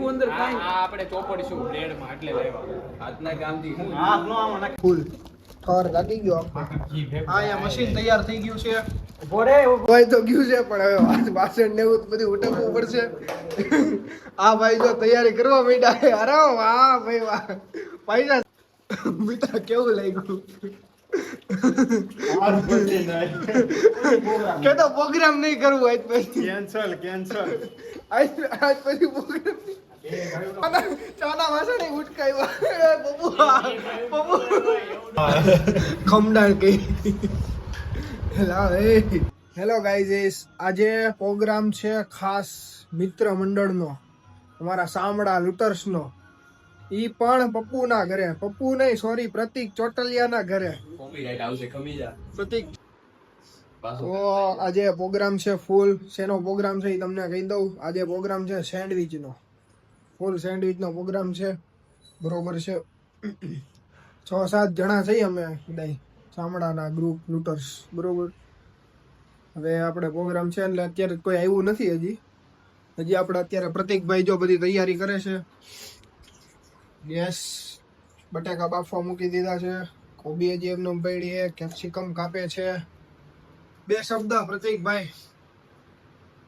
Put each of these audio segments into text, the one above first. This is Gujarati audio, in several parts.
એવું અંદર કાઈ આપણે ચોપડીશું બ્રેડ માં એટલે લેવા આજના કામથી હાથ નો આમાં નાખ ફૂલ ઠોર લાગી ગયો આ અહીંયા મશીન તૈયાર થઈ ગયું છે ઉભો રે ભાઈ તો ગયું છે પણ હવે વાસણ ને એવું બધું ઉટકવું પડશે આ ભાઈ જો તૈયારી કરવા માંડ્યા અરે વાહ ભાઈ વાહ પૈસા મીઠા કેવું લાગ્યું કે તો પ્રોગ્રામ નહીં કરવું આજ પછી કેન્સલ આજ પછી પ્રોગ્રામ ચાના વાસણ ઉટકાવ્યા બબુ ખમડાણ કઈ હેલો ગાઈઝ આજે પ્રોગ્રામ છે ખાસ મિત્ર મંડળનો અમારા સામડા લૂટર્સનો ઈ પણ પપ્પુના ઘરે પપ્પુ નહીં સોરી પ્રતિક ચોટલિયાના ઘરે કોપીરાઈટ આવશે ખમી જા પ્રતિક તો આજે પ્રોગ્રામ છે ફૂલ શેનો પ્રોગ્રામ છે એ તમને કહી દઉં આજે પ્રોગ્રામ છે સેન્ડવિચનો ફૂલ સેન્ડવિચનો પ્રોગ્રામ છે બરોબર છે 6-7 જણા છીએ અમે બધા સામડાના ગ્રુપ લૂટર્સ બરોબર હવે આપણે પ્રોગ્રામ છે એટલે અત્યારે કોઈ આવ્યું નથી હજી આપણે અત્યારે પ્રતિકભાઈ જો બધી તૈયારી કરે છે ગેસ બટાકા બાફવા મૂકી દીધા છે કોબી હજી એમનો પડી છે કેપ્સિકમ કાપે છે 2 શબ્દ પ્રતિકભાઈ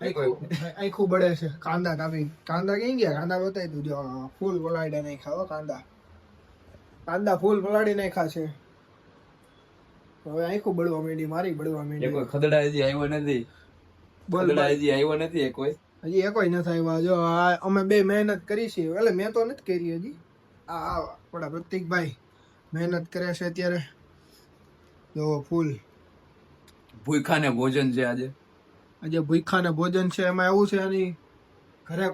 આખું બળે છે કાંદા કાપી કાંદા કઈ ગયા કાંદા બતાવી તું જો ફૂલ પલાળી નહીં ખાવા કાંદા ફૂલ પલાળી નહીં ખાશે હવે આખું બળવા માંડી મારી બળવા માંડી કોઈ ખદડા હજી આવ્યો નથી ખદડા હજી આવ્યો નથી એ કોઈ હજી એકોય નથી આવ્યા જો અમે બે મહેનત કરી છે એટલે મેં તો નથી કરી હજી આ આપણા પ્રતિકભાઈ મહેનત કરે છે અત્યારે જો ફૂલ ભૂખાને ભોજન છે આજે ભૂખાને ભોજન છે એમાં એવું છે એની ઘરે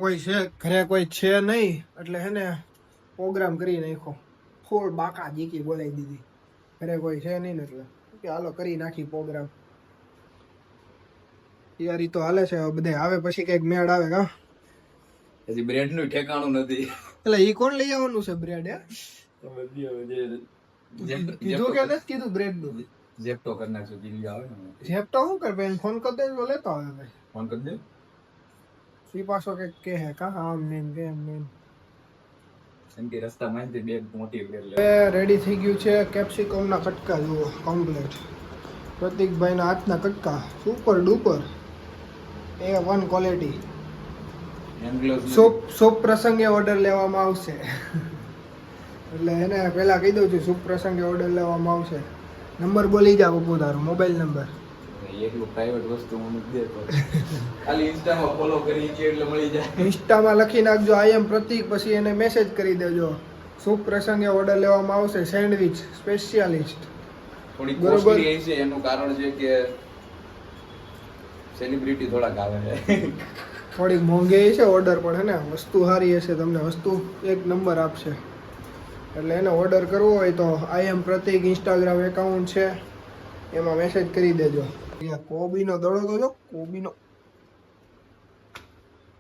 કોઈ છે નહીં એટલે હે ને પ્રોગ્રામ કરી નાખ્યો ફૂલ બાકા જીકી બોલાવી દીધી ઘરે કોઈ છે નહીં ને એટલે કે હાલો કરી નાખી પ્રોગ્રામ તૈયારી તો હાલે છે બધા આવે પછી કઈક મેળ આવે કા હજી બ્રેડ નું ઠેકાણું નથી એટલે ઈ કોણ લઈ આવવાનું છે બ્રેડ યાર કીધું કે નથી કીધું બ્રેડ નું જેપ્ટો કરી નાખશું દિલ્હી આવે ને જેપ્ટો શું કર ભાઈ ફોન કરી દે તો લેતો આવે ભાઈ ફોન કરી દે સી પાછો કે હે કા આમ નેમ કે એમ નેમ એમ કે રસ્તામાં જ બે મોટી બ્રેડ લે રેડી થઈ ગયું છે કેપ્સિકમ ના કટકા જુઓ કમ્પ્લીટ પ્રતિકભાઈ ના હાથના કટકા સુપર ડુપર A1 ક્વોલિટી શુભ પ્રસંગે ઓર્ડર લેવામાં આવશે એટલે એને પહેલા કહી દઉં છું શુભ પ્રસંગે ઓર્ડર લેવામાં આવશે નંબર બોલી જા બપુ તારો મોબાઈલ નંબર એકલું પ્રાઇવેટ વસ્તુ હું નથી દેતો ખાલી ઇન્સ્ટામાં ફોલો કરી છે એટલે મળી જાય ઇન્સ્ટામાં લખી નાખજો આઈ એમ પ્રતિક પછી એને મેસેજ કરી દેજો શુભ પ્રસંગે ઓર્ડર લેવામાં આવશે સેન્ડવિચ સ્પેશિયાલિસ્ટ થોડી કોસ્ટલી છે એનું કારણ છે કે સેલિબ્રિટી થોડાક આવે છે થોડીક મોંઘી છે ઓર્ડર પણ હે ને વસ્તુ સારી હશે તમને વસ્તુ એક નંબર આપશે એટલે એને ઓર્ડર કરવો હોય તો આઈ એમ પ્રતિક ઇન્સ્ટાગ્રામ એકાઉન્ટ છે એમાં મેસેજ કરી દેજો કોબીનો દડો તો જો કોબીનો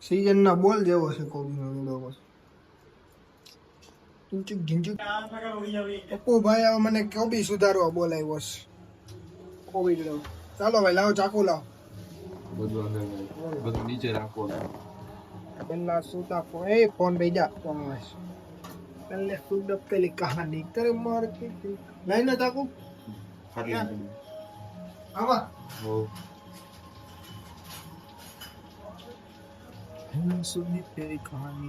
સીઝનના બોલ જેવો છે કોબીનો દડો પપ્પુ ભાઈ હવે મને કોબી સુધારવા બોલાવ્યો છે કોબી દડો ચાલો ભાઈ લાવો ચાકુ લાવો બધું નીચે રાખો પેલા સુતા ફોન ભેજા पहले खुद अब के लिए कहानी तेरे मार के नहीं ना ताकू आवा सुनी तेरी कहानी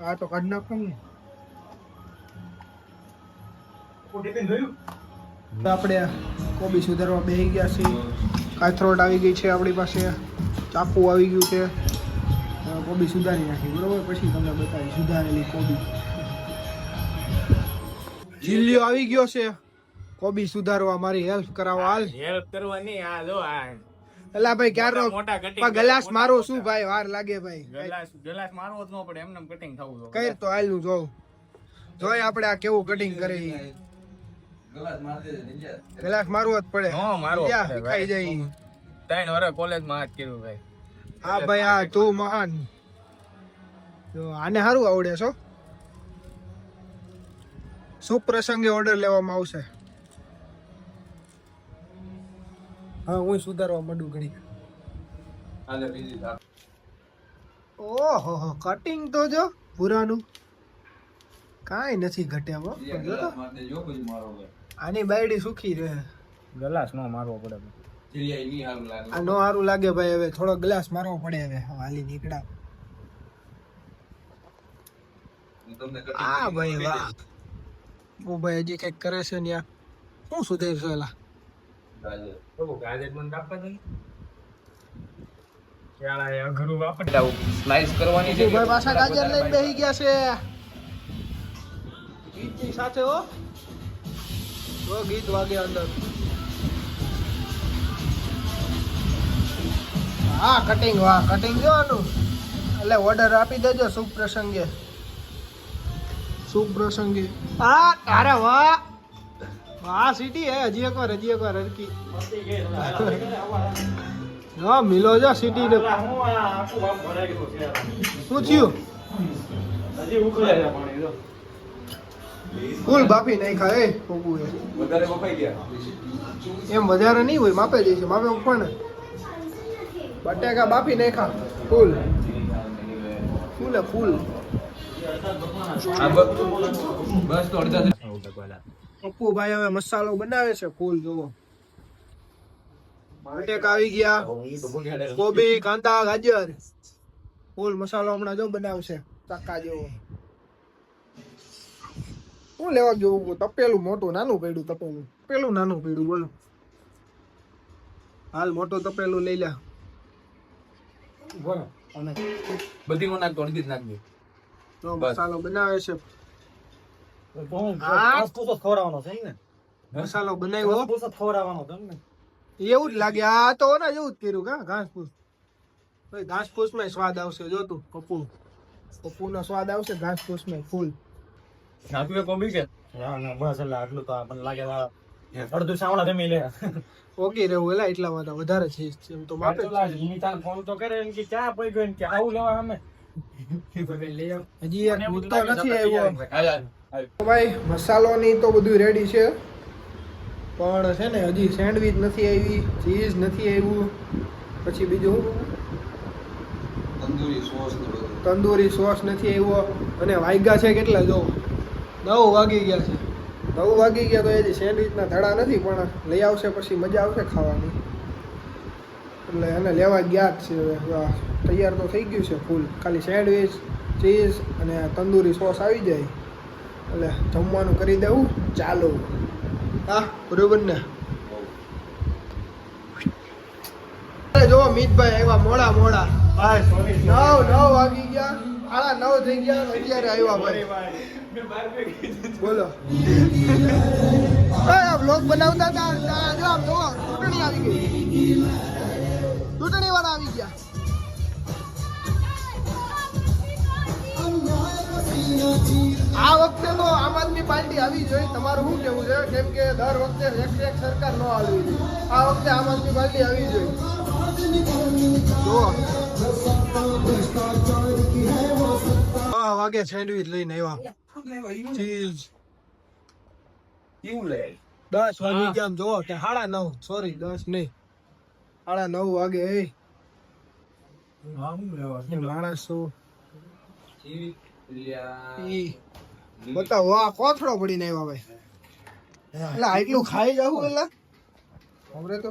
आ तो काढना पण આપણે કોબી સુધારવા બેસી ગયા છીએ કાથરોટ આવી ગઈ છે આપણી પાસે ચાકુ આવી ગયું છે કોબી સુધારી નાખી બરોબર પછી તમને બતાવી સુધારેલી કોબી જીલ્યો આવી ગયો છે કોબી સુધારવા મારી હેલ્પ કરાવવા હાલ હેલ્પ કરવાની આ જો આ એલા ભાઈ ક્યારનો ગ્લાસ મારો શું ભાઈ વાર લાગે ભાઈ ગ્લાસ મારવો જ ન પડે એમને કટિંગ થવું જોઈએ કઈ તો હાલ નું જોઉં જોઈ આપણે આ કેવું કટિંગ કરે ગ્લાસ મારવો જ પડે હા મારો ખાઈ જાય 3 વર્ષ કોલેજમાં હાથ કર્યું ભાઈ હા ભાઈ આ તું મહાન જો આને સારું આવડે છો શુભ પ્રસંગે ઓર્ડર લેવામાં આવશે હા હું સુધારવા માંડું ઘડી ઓહો કટિંગ તો જો પુરાનું કાંઈ નથી ઘટ્યા હો. પણ જો તો માટે જો પછી મારો ભાઈ આની બાયડી સુખી રહે. ગલાસ નો મારવો પડે ચીલિયા ઈ હારું લાગે આ નો સારું લાગે ભાઈ. હવે થોડો ગ્લાસ મારવો પડે. હવે હાલી નીકળા. હું તમને આ ભાઈ વાહ. ઓ ભાઈ હજી કઈક કરે છે ને યાર. શું સુધેર છે એલા? ગાજર તો ગાજર મને કાપવા દે ક્યાં આ ઘરું વાપરતા સ્લાઈસ કરવાની ઓ ભાઈ પાછા ગાજર લઈને બેસી ગયા છે. ગીતની સાથે હો. તો ગીત વાગે અંદર. હા કટિંગ વાહ કટિંગ જો આનું. એટલે ઓર્ડર આપી દેજો શુભ પ્રસંગે. શુભ પ્રસંગે. હા અરે વાહ વાહ સીટી હે. હજી એક વાર હરકી. જો મિલો જો સીટી ને શું થયું? ફૂલ બાફી નાખ્યા એ પપ્પુ એ. વધારે બફાઈ ગયા એમ વધારે નહીં હોય માપે જ છે. માપે પણ બટાકા બાફી નાખ્યા ફૂલ ફૂલ ફૂલ. બસ તો અડધા પપ્પુ ભાઈ હવે મસાલો બનાવે છે ફૂલ. જોવો બટેકા આવી ગયા, કોબી, કાંદા, ગાજર. ફૂલ મસાલો હમણાં જો બનાવશે ચક્કા જેવો. શું લેવા જેવું? તપેલું મોટું નાનું પડ્યું. તપેલું પેલું નાનું પડ્યું. બોલો હાલ મોટું તપેલું લઈ લે. બોલો બધી નો નાખ તો અડધી જ નાખજો. તો મસાલો બનાવે છે. મસાલો બનાવ્યો એવું જ લાગે. આ તો ઓના જેવું જ કર્યું કા ઘાસ ફૂસ. ઘાસ ફૂસ માં સ્વાદ આવશે. જોતું પપ્પુ નો સ્વાદ આવશે ઘાસ ફૂસ માં ફૂલ. ઓકે રહેવું એલા એટલામાં તો વધારે છે એમ તો માપે જ છે. હજી એક ભૂતો નથી આવ્યો ભાઈ. મસાલો ની તો બધું રેડી છે પણ છે ને હજી સેન્ડવીચ નથી આવી, ચીઝ નથી આવ્યું. પછી બીજું તંદૂરી સોસ નથી આવ્યો. અને વાગ્યા છે કેટલા જો 9 વાગી ગયા છે. 9 વાગી ગયા તો હજી સેન્ડવીચના ધડા નથી પણ લઈ આવશે પછી મજા આવશે ખાવાની. એટલે એને લેવા ગયા જ છે. હવે તૈયાર તો થઈ ગયું છે ફૂલ. ખાલી સેન્ડવીચ, ચીઝ અને તંદૂરી સોસ આવી જાય એટલે જમવાનું કરી દેવું. ચાલો હા બરોબર ને. જો મીતભાઈ આવ્યા મોડા. 9 વાગી ગયા. 9:30 થઈ ગયા અત્યારે આવ્યા ભાઈ. બોલો આ બ્લોગ બનાવતા હતા જો આમ જો ચૂંટણી આવી ગઈ. ચૂંટણી વાળા આવી ગયા. આ વખતે તો આમ આદમી પાર્ટી આવી જોઈએ. તમારું શું કેવું છે? કેમ કે દર વખતે એક સરકાર ન આવી જોઈએ. આ વખતે આમ આદમી પાર્ટી આવી જોઈએ. જો 6 વાગે સેન્ડવીચ લઈને આવ્યા. ચીઝ 10 વાગી ગયા આમ જોવો કે 9:30. સોરી 10 નહીં 9:30 વાગે. માણસો બતાવો આ કોથળો પડીને આવ્યા ભાઈ. એટલે આટલું ખાઈ જવું એટલે હમરે તો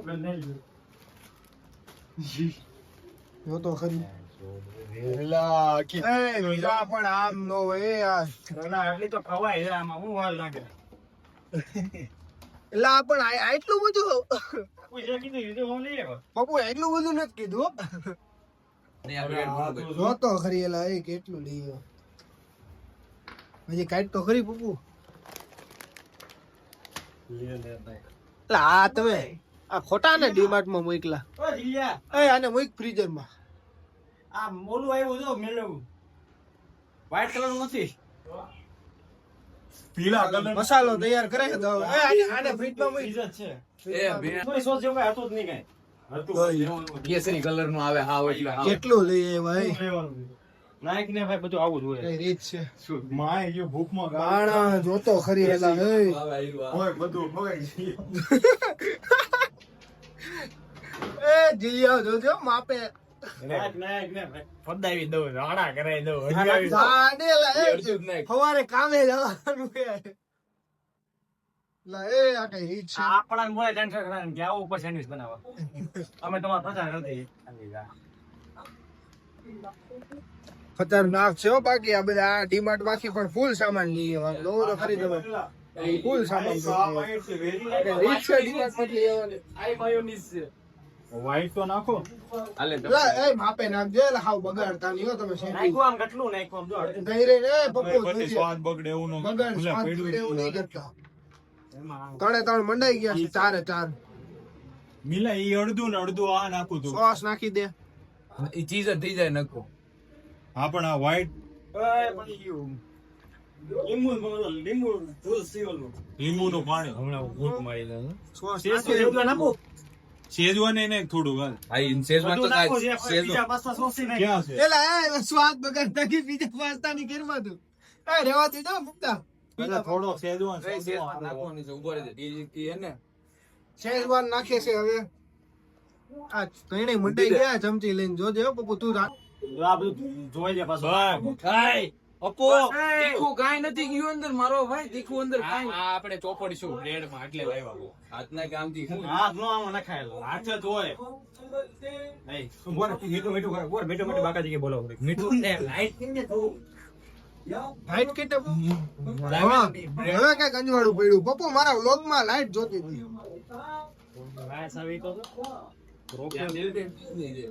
જો તો ખરી. પણ આમ નો હોય યાર. આટલી તો ખવાય છે આમાં હું વાર લાગે એટલે આ પણ આટલું બધું પપ્પુ એટલું બધું નથી કીધું. જો તો ખરી એલા એ કેટલું લઈ હજી કાઢ તો ખરી પપ્પુ. એટલે આ તમે આ ખોટા ને ડીમાર્ટ માં મોકલા. આને મોક ફ્રીઝર માં. આ મોલું આવ્યું જો મેલું વ્હાઈટ કલર નથી પીળા કલર મસાલો તૈયાર કરે છે. આને ફ્રીજ માં મોક છે એ ભીણ થોડી સોસ જેવું કઈ હતું જ નહીં કઈ કેસરી કલર નું આવે હા એટલે હા. કેટલું લઈએ ભાઈ. નાયક ને ભાઈ બધું આવું જ હોય. કઈ રીત છે. માય જો ભૂખમાં બાણા જોતો ખરી એલા હે. આવે આવ્યું આ. હોય બધું હોય એ જીયા જોજો માપે પદાવી દઉં રાડા કરાવી દઉં જાડેલા, એ અડધું જ નાખ. સવારે કામે જવાનું છે. લા, એ આ કઈ રીત છે? આપણાને બોલે ટેન્શન કરે કે આવો ઉપર સેન્ડવિચ બનાવવા અમે તમારા પ્રચાર નથી ખતરનાક છે હો. બાકી આ બધા આ ડીમાર્ટ માંથી પણ ફૂલ સામાન લઈએ લો તો ખરી તમે ફૂલ સામાન રીત છે ડીમાર્ટ માંથી લેવાની. આ માયોનીઝ છે. વ્હાઈટ તો નાખો હાલે લા, એ માપે નાખજો એટલે હાવ બગાડતા નહીં હો તમે સેન્ડવિચ. નાખ્યું આમ કેટલું નાખ્યું આમ જો ગઈ રહી ને પપ્પુ પછી સ્વાદ બગડે એવું ન બગાડ ભૂલા સ્વાદ પડ્યું એવું નહીં કરતા. એમાં ત્રણે ત્રણ મંડાઈ ગયા છે, ચારે ચાર. મિલા ઈ અડધું ને અડધું આ નાખું તું સોસ નાખી દે. એ ચીજ જ થઈ જાય નખો. હા પણ આ વ્હાઈટ બની ગયું લીંબુ તુલસી ઓલું લીંબુ નું પાણી હમણાં ભૂત મારી દઉં સોસ શેજવાન એને થોડું હાલ આ ઇન્સેસમાં તો કાંઈ સેજ બીજા પાસ્તા સોસી નાખ ક્યાં છે એલા એ સ્વાદ બગાડ નાખી બીજા પાસ્તા ની કેરમાં તું. એ રેવા દીધો મુક્તા. એટલે થોડો શેજવાન નાખવાની છે. ઉભો રહેજે. ઈ હે ને શેઝવાન નાખે છે હવે. આ ત્રણેય મંડાઈ ગયા ચમચી લઈને જોજે હો પપ્પુ તું રાખ. આ બધું જોઈ લે પાછું ખાય. અપો તીખું કાંઈ નથી ગયું અંદર મારો ભાઈ. તીખું અંદર કાંઈ. આ આપણે ચોપડીશું બ્રેડ માં એટલે લાવ્યા. હાથના કામથી શું? હાથ નો આમાં નખાયેલો હાથ જ હોય નહીં બોલ મીઠું મીઠું કરે બોલ મીઠું મીઠું બાકાજી કે બોલો મીઠું ને લાઈટ કેને તું લાઈટ કેટે હા, હવે કઈ કંજવાળું પડ્યું પપ્પુ મારા વ્લોગ માં લાઈટ જોતી હતી. વાસ આવી તો ત્યાં દિલથી નહીં છે.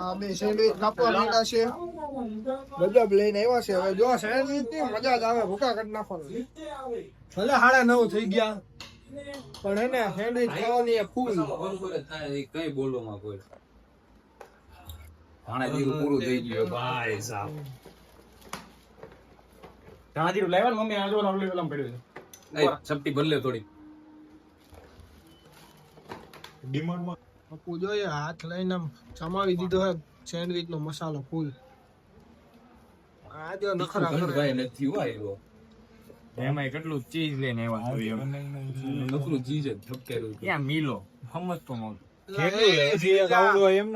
આ બે સેન્ડવિચ કાપવા માંડ્યા છે. ગજબ લઈને આવ્યા છે. હવે જો સેન્ડવિચ ની મજા જ આવે. ભૂકા કાઢી નાખવાનું. ભલે 9:30 થઈ ગયા પણ એને સેન્ડવિચ ખાવાની એ ફૂલ. બરોબર જ થાય. એ કંઈ બોલવામાં કોઈ ભાણા જીરું પૂરું થઈ ગયું ભાઈ સાહેબ. તાજી લાવ્યા ને મમ્મી આ જો ઓલું ઓલું પડ્યું છે નહીં, ચપટી બદલે થોડી. ડિમાન્ડમાં પપ્પુ જોઈએ હાથ લઈને આમ સમાવી દીધો હે સેન્ડવિચ નો મસાલો ફૂલ. આ જો નખરા કરે. ભાઈ નથી હો આવ્યો. એમાં કેટલું ચીઝ લઈને આવ્યા નકરું ચીજ જ ઠપકેરું છે. ક્યાં મિલો સમજતો નહોતો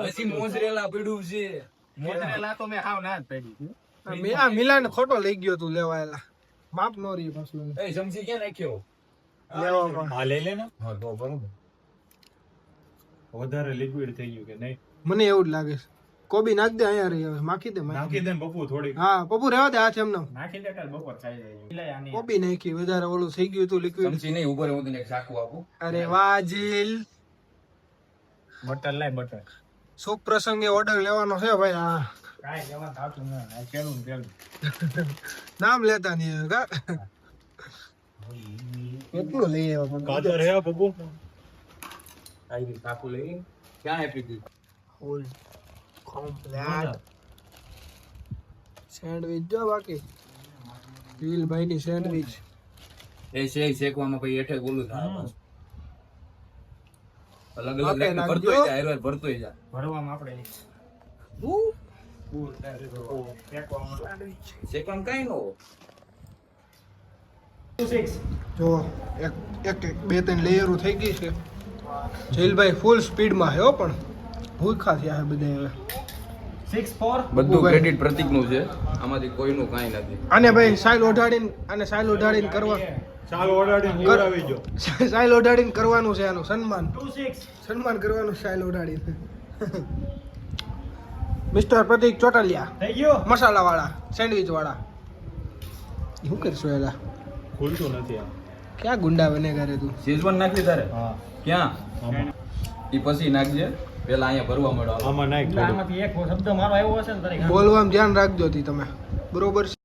પછી મોજરેલા પડ્યું છે. મોજરેલા તો મેં હાવ ના જ પડી આ મિલાન ખોટો લઈ ગયો તું લેવાયેલા. માપ નો રહી પાછું એ સમસી ક્યાં નાખ્યો? લેવા. હા લઈ લે ને હા તો બરોબર. વધારે લિક્વિડ થઈ ગયું કે નહીં મને એવું જ લાગે છે. કોબી નાખ દે અહીંયા રહી હવે માખી દે. નાખી દે ને પપ્પુ થોડીક હા પપ્પુ રહેવા દે હાથ એમને. નાખી દે કાલ બપોર થઈ જાય કોબી નાખી વધારે ઓલું થઈ ગયું તું લિક્વિડ. સમસી નહીં, ઉપર હું તને એક ચાકુ આપું. અરે વાહ જીલ. બટર લાય બટર શુભ પ્રસંગે ઓર્ડર લેવાનો છે ભાઈ. હા કાઈ જવા થાતું ના આ કેલું કેલું નામ લેતા નહીં હવે કા. કેટલું લઈ આવ્યા પણ કાદર હે પપ્પુ આવી કાકુ લઈ ક્યાં આપી દીધું? ફૂલ કમ્પ્લીટ સેન્ડવિચ જો બાકી દિલભાઈ ની સેન્ડવિચ. એ શેકવામાં પછી હેઠે ગોલું થાય પાછું. અલગ અલગ આપે રીતે નાખજો. ભરતોય જાય, હારવાર ભરતોય જાય. ભરવામાં આપણે શેકવામાં કાંઈ ન હોય. જો એક બે ત્રણ લેયરો થઈ ગઈ છે. જઈલભાઈ ફૂલ સ્પીડમાં છે હો પણ ભૂખા થયા છે બધા હવે. 6-4 બધું ક્રેડિટ પ્રતિકનું છે. આમાંથી કોઈનું કાંઈ નથી. આને ભાઈ સાઈલ ઓઢાડીને કરવા ચાલ ઓર્ડર લેવડાવી જો સાઈલ ઓઢાડીને કરવાનું છે આનું સન્માન 2-6 સન્માન કરવાનું સાઈલ ઓઢાડીને. મિસ્ટર પ્રતિક ચોટાલિયા થઈ ગયો મસાલા વાળા સેન્ડવિચ વાળા. શું કરશો એલા? ખુલતું નથી આ ક્યાં ગુંડા બનેગા રે તું? શેઝવાન નાખી તારે? હા ક્યાં? ઈ પછી નાખજે. પેલા અહીંયા ભરવા મળો. આમાં નાખ થોડું. આમાંથી એક શબ્દ મારો આવ્યો હશે ને તારી બોલવામાં ધ્યાન રાખજો તી તમે બરોબર છે.